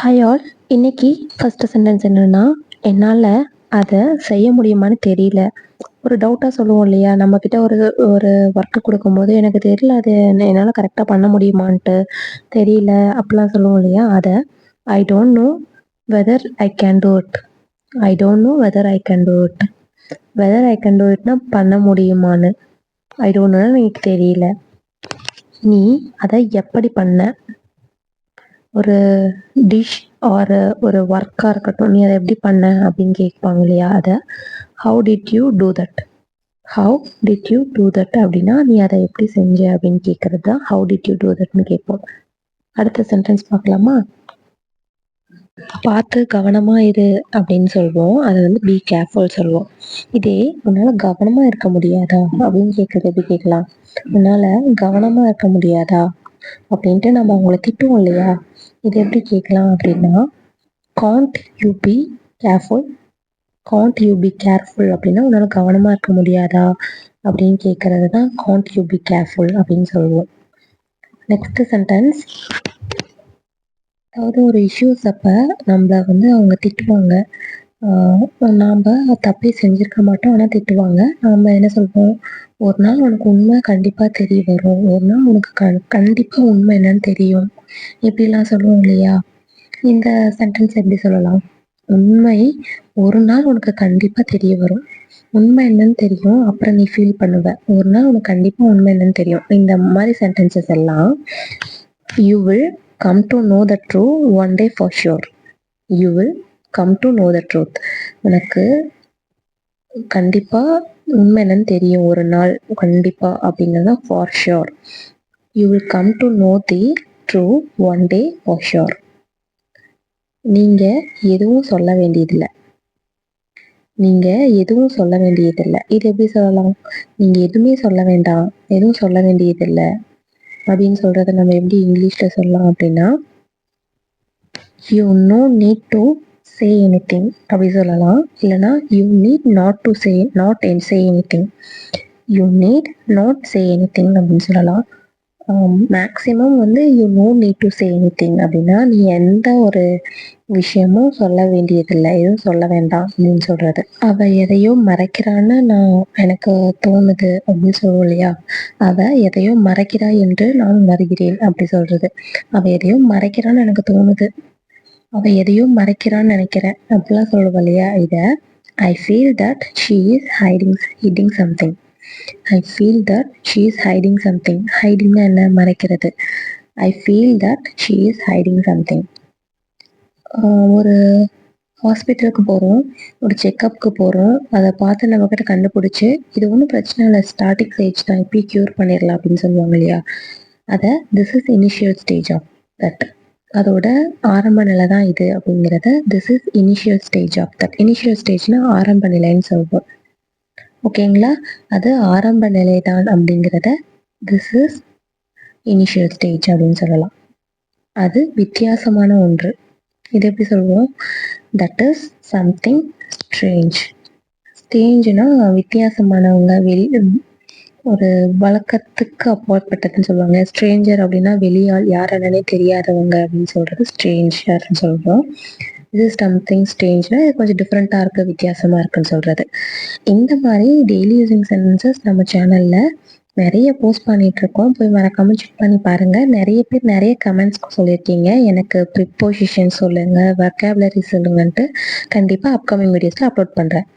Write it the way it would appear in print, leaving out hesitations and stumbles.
Hi all. இன்னைக்கு first sentence என்னன்னா, என்னால் அதை செய்ய முடியுமான்னு தெரியல. ஒரு டவுட்டாக சொல்லுவோம் இல்லையா, நம்மக்கிட்ட ஒரு ஒரு ஒர்க்கு கொடுக்கும்போது எனக்கு தெரியல அது என்னால் கரெக்டாக பண்ண முடியுமான்ட்டு தெரியல அப்படிலாம் சொல்லுவோம் இல்லையா, அதை I don't know whether I can do it. I don't know whether I can do it. Whether I can do இட்னா பண்ண முடியுமான்னு. ஐ டோன்ட் நோனா எனக்கு தெரியல. நீ அதை எப்படி பண்ண? ஒரு டிஷ் ஆர் ஒரு ஒர்க்காக இருக்கட்டும், நீ அதை எப்படி பண்ண அப்படின்னு கேட்பாங்க இல்லையா, அதை how did you do that. How did you do that அப்படின்னா நீ அதை எப்படி செஞ்ச அப்படின்னு கேட்கறது தான் ஹவு டிட் யூ டூ தட்னு கேட்போம். அடுத்த சென்டென்ஸ் பார்க்கலாமா? பார்த்து கவனமாக இரு அப்படின்னு சொல்லுவோம். அதை வந்து பி கேர்ஃபுல் சொல்லுவோம். இதே உன்னால் கவனமாக இருக்க முடியாதா அப்படின்னு கேட்குறது எப்படி கேட்கலாம்? உன்னால் கவனமாக இருக்க முடியாதா அப்படின்ட்டு நம்ம அவங்கள திட்டுவோம் இல்லையா, இது எப்படி கேட்கலாம் அப்படின்னா Gantt you be careful. Gantt you be careful அப்படின்னா உன்னால் கவனமாக இருக்க முடியாதா அப்படின்னு கேட்குறது தான் காண்ட் யூ பி கேர்ஃபுல் அப்படின்னு சொல்லுவோம். நெக்ஸ்ட் சென்டென்ஸ், அதாவது ஒரு இஷ்யூஸ் அப்போ நம்மளை வந்து அவங்க திட்டுவாங்க. நாம் தப்பே செஞ்சுருக்க மாட்டோம், ஆனால் திட்டுவாங்க. நாம் என்ன சொல்வோம்? ஒரு நாள் உனக்கு உண்மை கண்டிப்பாக தெரிய வரும், ஒரு நாள் உனக்கு கண்டிப்பாக உண்மை என்னன்னு தெரியும், இப்படிலாம் சொல்லுவோம் இல்லையா. இந்த சென்டென்ஸ் எப்படி சொல்லலாம்? உண்மை ஒரு நாள் உனக்கு கண்டிப்பாக தெரிய வரும், உண்மை என்னன்னு தெரியும், அப்புறம் நீ ஃபீல் பண்ணுவ, ஒரு நாள் உனக்கு கண்டிப்பாக உண்மை என்னன்னு தெரியும். இந்த மாதிரி சென்டென்சஸ் எல்லாம் you will come to know the truth one day for sure. You will come to know the truth. உனக்கு கண்டிப்பாக உண்மை என்னன்னு தெரியும் ஒரு நாள் கண்டிப்பாக அப்படிங்கிறது for sure. You will come to know the truth one day for sure. நீங்கள் எதுவும் சொல்ல வேண்டியதில்லை. நீங்கள் எதுவும் சொல்ல வேண்டியதில்லை. இது எப்படி சொல்லலாம்? நீங்கள் எதுவுமே சொல்ல வேண்டாம், எதுவும் சொல்ல வேண்டியதில்லை அப்படின்னு சொல்கிறத நம்ம எப்படி இங்கிலீஷில் சொல்லலாம் அப்படின்னா you no need to say anything அப்படி சொல்லலாம். இல்லைனா you need not to say not say anything. You need not say anything அப்படின்னு சொல்லலாம். மேக்ஸிமம் வந்து you no need to say anything அப்படின்னா நீ எந்த ஒரு விஷயமும் சொல்ல வேண்டியதில்லை, எதுவும் சொல்ல வேண்டாம் அப்படின்னு சொல்கிறது. அவள் எதையோ மறைக்கிறான்னு எனக்கு தோணுது அப்படின்னு சொல்லுவோம் இல்லையா, அவள் எதையோ மறைக்கிறா என்று நான் வருகிறேன் அப்படி சொல்கிறது. அவள் எதையோ மறைக்கிறான்னு எனக்கு தோணுது, அவள் எதையோ மறைக்கிறான்னு நினைக்கிறேன் அப்படிலாம் சொல்லுவோம் இல்லையா. இதை I feel that she is hiding something. I feel that she is hiding something. ஹைடிங்னா என்ன? மறைக்கிறது. I feel that she is hiding something. ஒரு ஹாஸ்பிட்டலுக்கு போகிறோம், ஒரு செக்கப்புக்கு போகிறோம், அதை பார்த்து நம்மக்கிட்ட கண்டுபிடிச்சி இது ஒன்றும் பிரச்சனை இல்லை, ஸ்டார்டிங் ஸ்டேஜ் தான், இப்படி க்யூர் பண்ணிடலாம் அப்படின்னு சொல்லுவாங்க இல்லையா. அதை this is initial stage of that. அதோட ஆரம்ப நிலை தான் இது அப்படிங்கிறத this is initial stage of that. Initial ஸ்டேஜ்னா ஆரம்ப நிலைன்னு சொல்லுவோம். ஓகேங்களா? அது ஆரம்ப நிலை தான் அப்படிங்கிறத திஸ் இஸ் இனிஷியல் ஸ்டேஜ் அப்படின்னு சொல்லலாம். அது வித்தியாசமான ஒன்று. இது எப்படி சொல்லுவோம்? That is something strange. ஸ்ட்ரேஞ்சுனா வித்தியாசமானவங்க, ஒரு வழக்கத்துக்கு அப்பாற்பட்டதுன்னு சொல்லுவாங்க. ஸ்ட்ரேஞ்சர் அப்படின்னா வெளியால், யார் என்னன்னே தெரியாதவங்க அப்படின்னு சொல்கிறது ஸ்ட்ரேஞ்சர்னு சொல்கிறோம். இது சம்திங் ஸ்ட்ரேஞ்ச்னா கொஞ்சம் டிஃப்ரெண்ட்டாக இருக்குது, வித்தியாசமாக இருக்குன்னு சொல்கிறது. இந்த மாதிரி டெய்லி யூசிங் சென்டென்சஸ் நம்ம சேனலில் நிறைய போஸ்ட் பண்ணிகிட்ருக்கோம், போய் மறக்காமல் செக் பண்ணி பாருங்கள். நிறைய பேர் நிறைய கமெண்ட்ஸ் சொல்லியிருக்கீங்க, எனக்கு ப்ரிப்போசிஷன் சொல்லுங்கள், வொக்காபுலரி சொல்லுங்கன்ட்டு. கண்டிப்பாக அப்கமிங் வீடியோஸில் அப்லோட் பண்ணுறேன்.